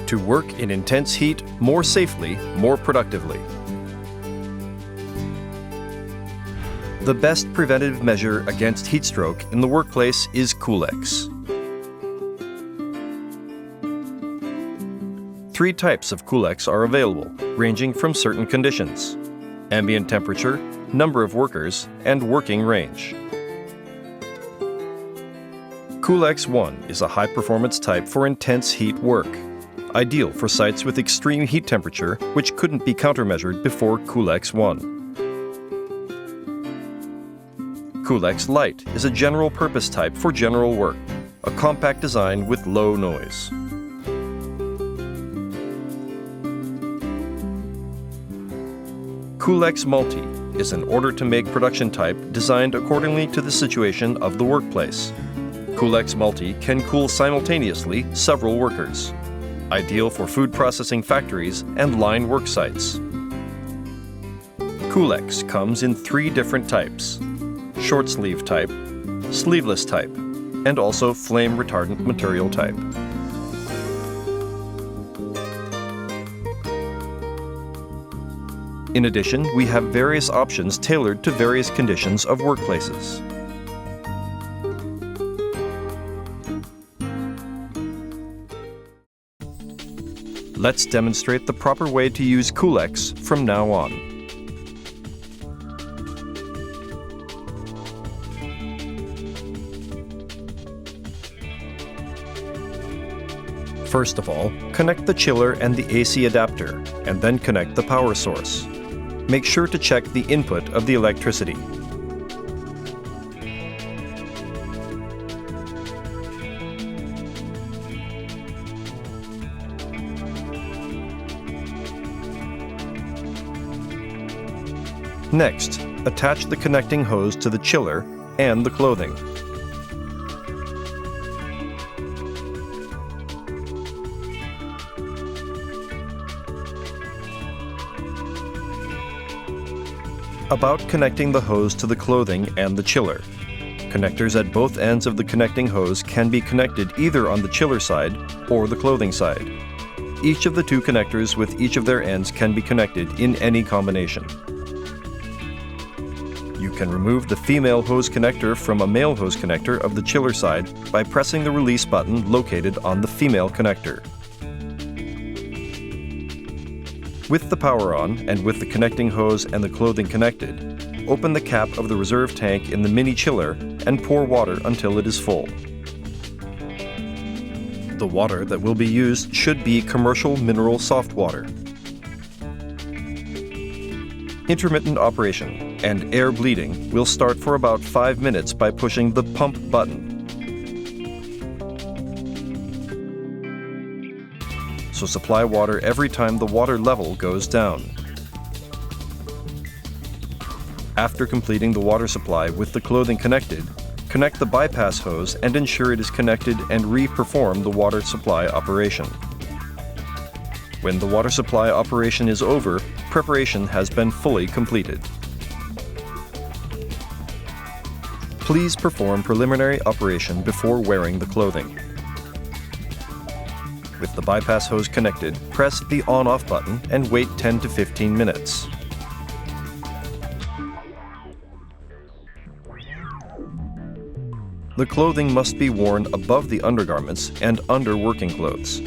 to work in intense heat more safely, more productively. The best preventative measure against heat stroke in the workplace is Coolex. 3 types of Coolex are available, ranging from certain conditions: ambient temperature, number of workers, and working range. Coolex 1 is a high-performance type for intense heat work, ideal for sites with extreme heat temperature which couldn't be countermeasured before Coolex 1. Coolex Light is a general-purpose type for general work, a compact design with low noise. Coolex Multi is an order-to-make production type designed accordingly to the situation of the workplace. Coolex Multi can cool simultaneously several workers, ideal for food processing factories and line work sites. Coolex comes in 3 different types: short sleeve type, sleeveless type, and also flame retardant material type. In addition, we have various options tailored to various conditions of workplaces. Let's demonstrate the proper way to use Coolex from now on. First of all, connect the chiller and the AC adapter, and then connect the power source. Make sure to check the input of the electricity. Next, attach the connecting hose to the chiller and the clothing. About connecting the hose to the clothing and the chiller. Connectors at both ends of the connecting hose can be connected either on the chiller side or the clothing side. Each of the 2 connectors with each of their ends can be connected in any combination. You can remove the female hose connector from a male hose connector of the chiller side by pressing the release button located on the female connector. With the power on and with the connecting hose and the clothing connected, open the cap of the reserve tank in the mini chiller and pour water until it is full. The water that will be used should be commercial mineral soft water. Intermittent operation and air bleeding will start for about 5 minutes by pushing the pump button. So supply water every time the water level goes down. After completing the water supply with the clothing connected, connect the bypass hose and ensure it is connected and re-perform the water supply operation. When the water supply operation is over, preparation has been fully completed. Please perform preliminary operation before wearing the clothing. With the bypass hose connected, press the on-off button and wait 10 to 15 minutes. The clothing must be worn above the undergarments and under working clothes.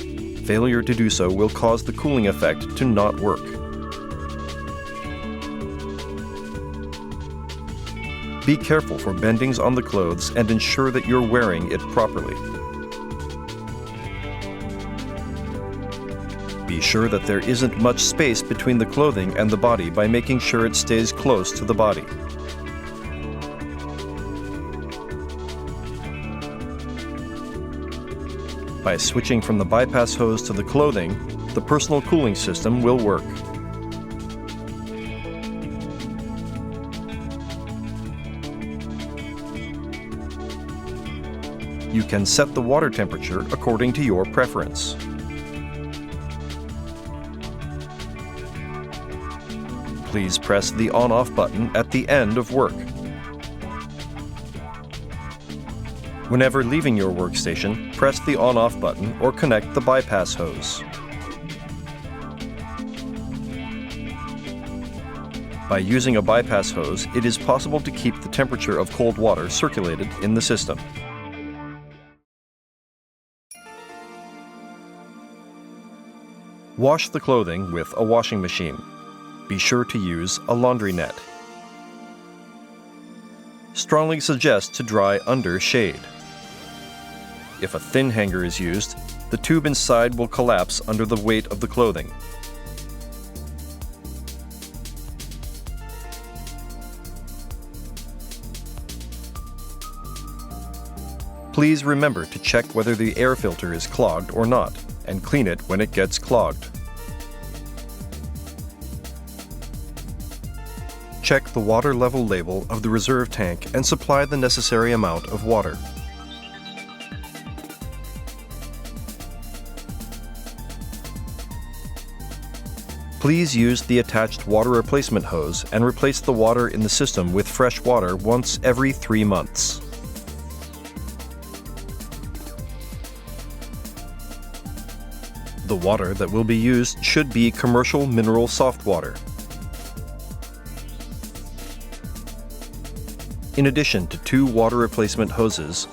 Failure to do so will cause the cooling effect to not work. Be careful for bendings on the clothes and ensure that you're wearing it properly. Be sure that there isn't much space between the clothing and the body by making sure it stays close to the body. By switching from the bypass hose to the clothing, the personal cooling system will work. You can set the water temperature according to your preference. Please press the on-off button at the end of work. Whenever leaving your workstation, press the on-off button or connect the bypass hose. By using a bypass hose, it is possible to keep the temperature of cold water circulated in the system. Wash the clothing with a washing machine. Be sure to use a laundry net. Strongly suggest to dry under shade. If a thin hanger is used, the tube inside will collapse under the weight of the clothing. Please remember to check whether the air filter is clogged or not, and clean it when it gets clogged. Check the water level label of the reserve tank and supply the necessary amount of water. Please use the attached water replacement hose and replace the water in the system with fresh water once every 3 months. The water that will be used should be commercial mineral soft water. In addition to 2 water replacement hoses,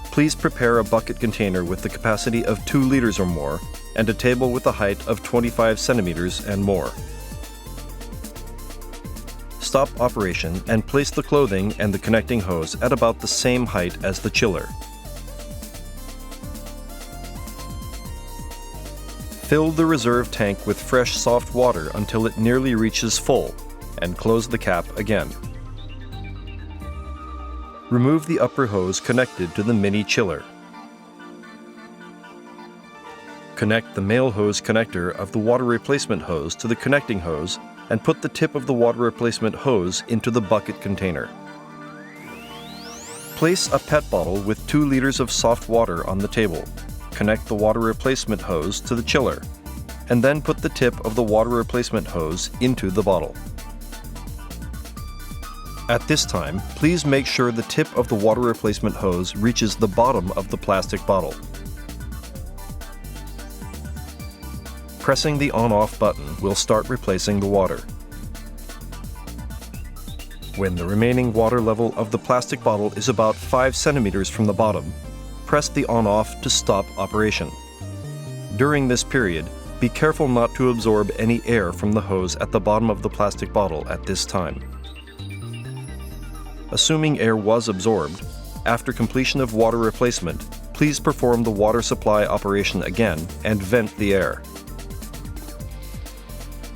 please prepare a bucket container with the capacity of 2 liters or more and a table with a height of 25 centimeters and more. Stop operation and place the clothing and the connecting hose at about the same height as the chiller. Fill the reserve tank with fresh soft water until it nearly reaches full, and close the cap again. Remove the upper hose connected to the mini chiller. Connect the male hose connector of the water replacement hose to the connecting hose and put the tip of the water replacement hose into the bucket container. Place a PET bottle with 2 liters of soft water on the table. Connect the water replacement hose to the chiller, and then put the tip of the water replacement hose into the bottle. At this time, please make sure the tip of the water replacement hose reaches the bottom of the plastic bottle. Pressing the on-off button will start replacing the water. When the remaining water level of the plastic bottle is about 5 centimeters from the bottom, press the on-off to stop operation. During this period, be careful not to absorb any air from the hose at the bottom of the plastic bottle at this time. Assuming air was absorbed, after completion of water replacement, please perform the water supply operation again and vent the air.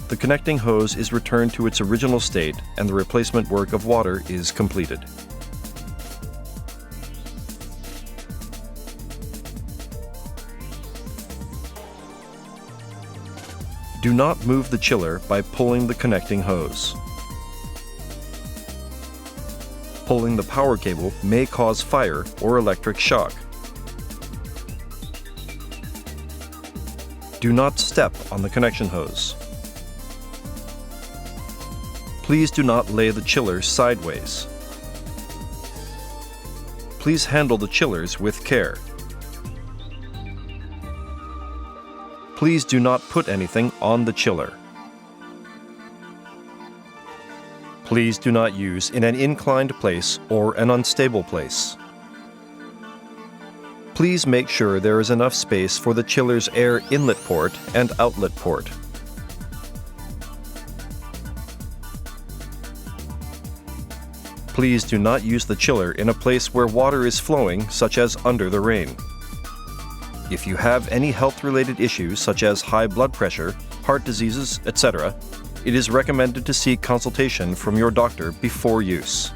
The connecting hose is returned to its original state and the replacement work of water is completed. Do not move the chiller by pulling the connecting hose. Pulling the power cable may cause fire or electric shock. Do not step on the connection hose. Please do not lay the chiller sideways. Please handle the chillers with care. Please do not put anything on the chiller. Please do not use in an inclined place or an unstable place. Please make sure there is enough space for the chiller's air inlet port and outlet port. Please do not use the chiller in a place where water is flowing, such as under the rain. If you have any health-related issues such as high blood pressure, heart diseases, etc., it is recommended to seek consultation from your doctor before use.